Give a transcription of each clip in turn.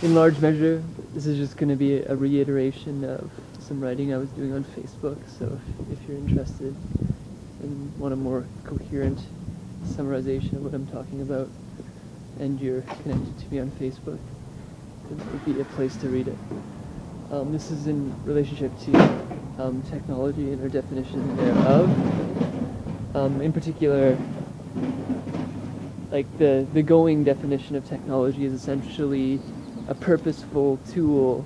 in large measure, this is just going to be a reiteration of some writing I was doing on Facebook, so if you're interested and want a more coherent summarization of what I'm talking about, and you're connected to me on Facebook, it would be a place to read it. This is in relationship to technology and our definition thereof. In particular, like the going definition of technology is essentially a purposeful tool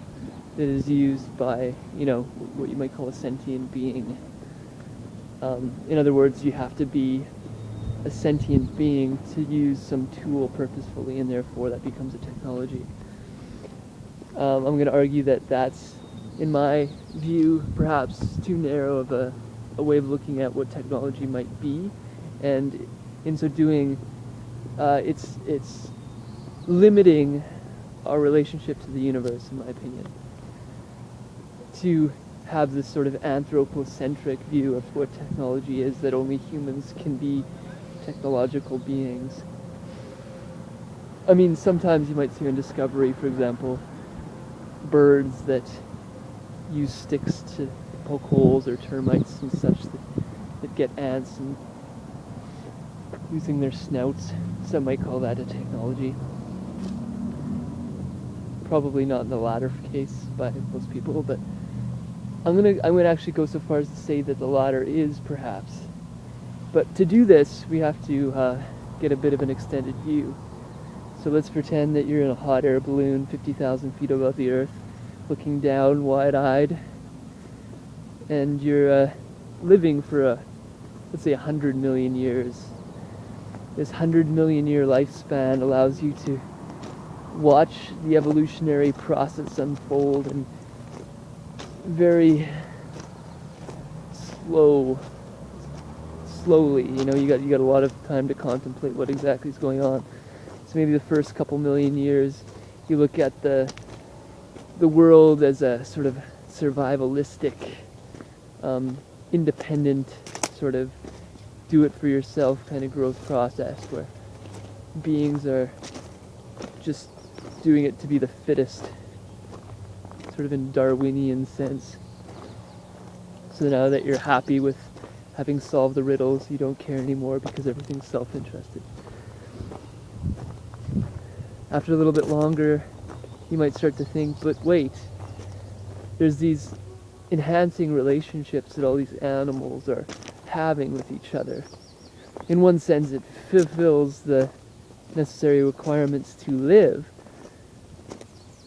that is used by, what you might call a sentient being. In other words, you have to be a sentient being to use some tool purposefully, and therefore that becomes a technology. I'm going to argue that that's, in my view, perhaps too narrow of a way of looking at what technology might be, and in so doing, it's limiting our relationship to the universe, in my opinion, to have this sort of anthropocentric view of what technology is, that only humans can be technological beings. I mean, sometimes you might see on Discovery, for example, birds that use sticks to poke holes, or termites and such that get ants, and using their snouts. Some might call that a technology. Probably not in the latter case by most people, but I'm gonna actually go so far as to say that the latter is perhaps. But to do this, we have to get a bit of an extended view. So let's pretend that you're in a hot air balloon 50,000 feet above the earth, looking down wide-eyed, and you're living for let's say 100 million years. This 100 million year lifespan allows you to watch the evolutionary process unfold and very slowly, you got a lot of time to contemplate what exactly is going on. So maybe the first couple million years, you look at the world as a sort of survivalistic, independent, sort of do-it-for-yourself kind of growth process, where beings are just doing it to be the fittest, sort of in Darwinian sense. So now that you're happy with having solved the riddles, you don't care anymore because everything's self-interested. After a little bit longer, you might start to think, but wait, there's these enhancing relationships that all these animals are having with each other. In one sense, it fulfills the necessary requirements to live,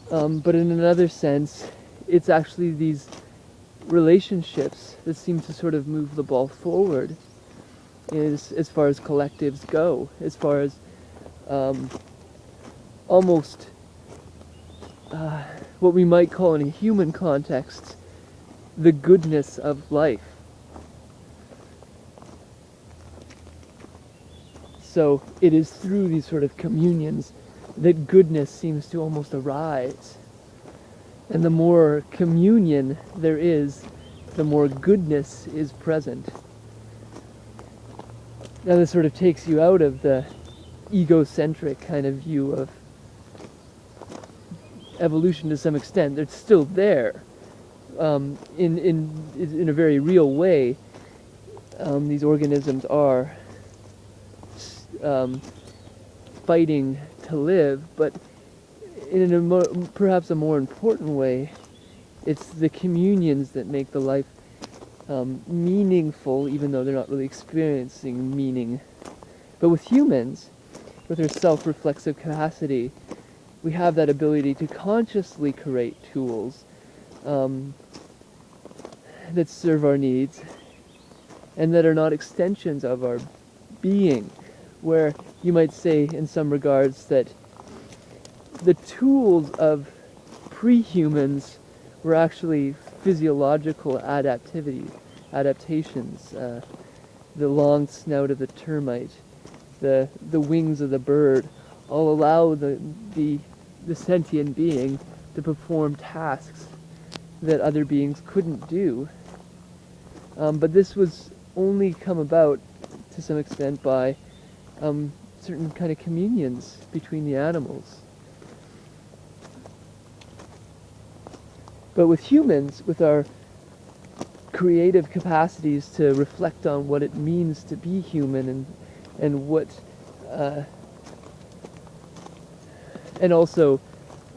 but in another sense, it's actually these relationships that seem to sort of move the ball forward as far as collectives go, as far as almost what we might call in a human context the goodness of life. So it is through these sort of communions that goodness seems to almost arise. And the more communion there is, the more goodness is present. Now this sort of takes you out of the egocentric kind of view of evolution to some extent. It's still there, in a very real way. These organisms are fighting to live, but in perhaps a more important way, it's the communions that make the life meaningful, even though they're not really experiencing meaning. But with humans, with their self-reflexive capacity, we have that ability to consciously create tools that serve our needs and that are not extensions of our being, where you might say in some regards that the tools of pre-humans were actually physiological adaptations. The long snout of the termite, the wings of the bird, all allow the sentient being to perform tasks that other beings couldn't do. But this was only come about to some extent by certain kind of communions between the animals. But with humans, with our creative capacities to reflect on what it means to be human, and what and also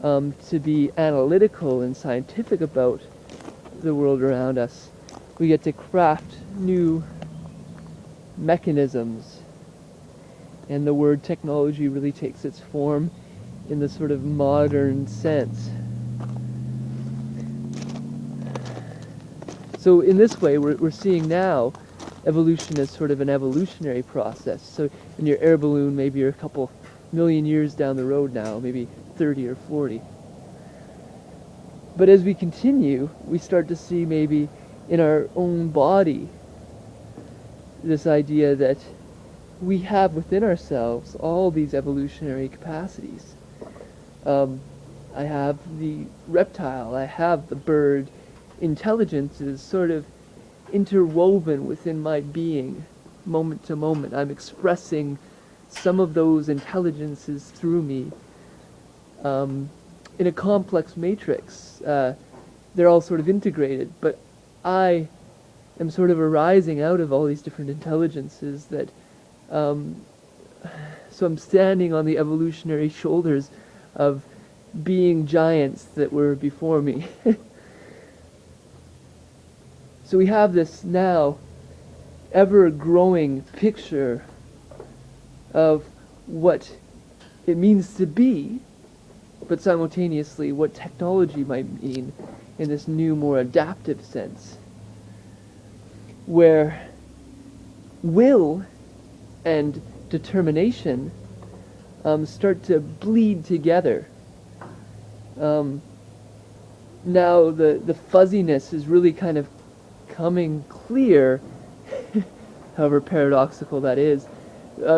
to be analytical and scientific about the world around us, we get to craft new mechanisms, and the word technology really takes its form in the sort of modern sense. So in this way, we're seeing now evolution as sort of an evolutionary process. So in your air balloon, maybe you're a couple million years down the road now, maybe 30 or 40. But as we continue, we start to see maybe in our own body this idea that we have within ourselves all these evolutionary capacities. I have the reptile, I have the bird. Intelligence is sort of interwoven within my being, moment to moment. I'm expressing some of those intelligences through me in a complex matrix. They're all sort of integrated, but I am sort of arising out of all these different intelligences that so I'm standing on the evolutionary shoulders of being giants that were before me. So we have this now ever-growing picture of what it means to be, but simultaneously what technology might mean in this new, more adaptive sense, where will and determination start to bleed together. Now the fuzziness is really kind of coming clear, however paradoxical that is,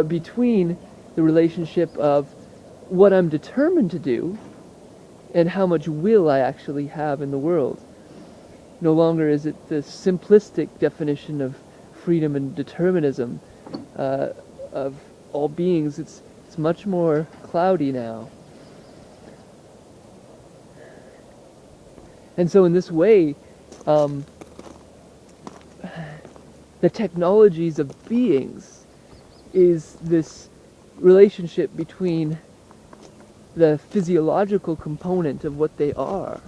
between the relationship of what I'm determined to do and how much will I actually have in the world. No longer is it the simplistic definition of freedom and determinism of all beings. It's much more cloudy now. And so in this way, the technologies of beings is this relationship between the physiological component of what they are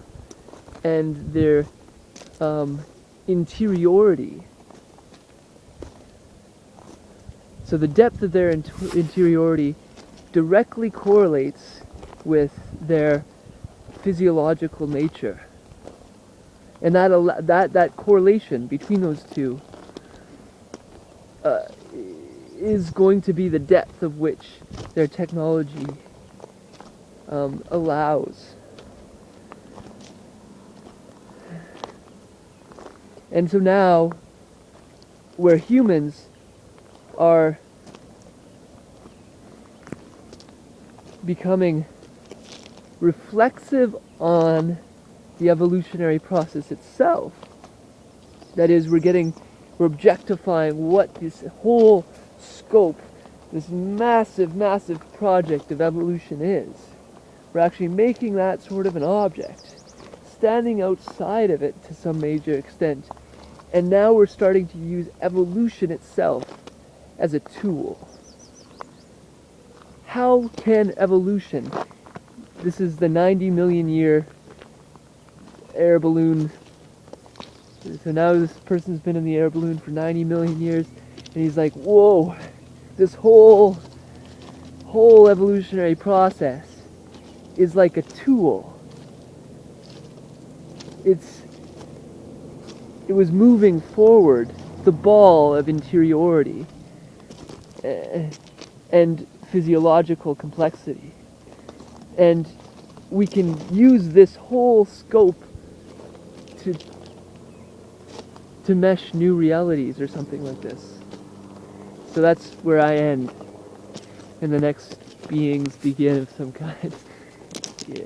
and their interiority. So the depth of their interiority directly correlates with their physiological nature. And that correlation between those two is going to be the depth of which their technology allows. And so now, where humans are becoming reflexive on the evolutionary process itself, that is, we're objectifying what this whole scope, this massive, massive project of evolution is. We're actually making that sort of an object, standing outside of it to some major extent. And now we're starting to use evolution itself as a tool. How can evolution, this is the 90 million year air balloon. So now this person's been in the air balloon for 90 million years, and he's like, whoa, this whole evolutionary process is like a tool. It was moving forward the ball of interiority and physiological complexity. And we can use this whole scope to mesh new realities or something like this. So that's where I end, and the next beings begin of some kind. Yeah.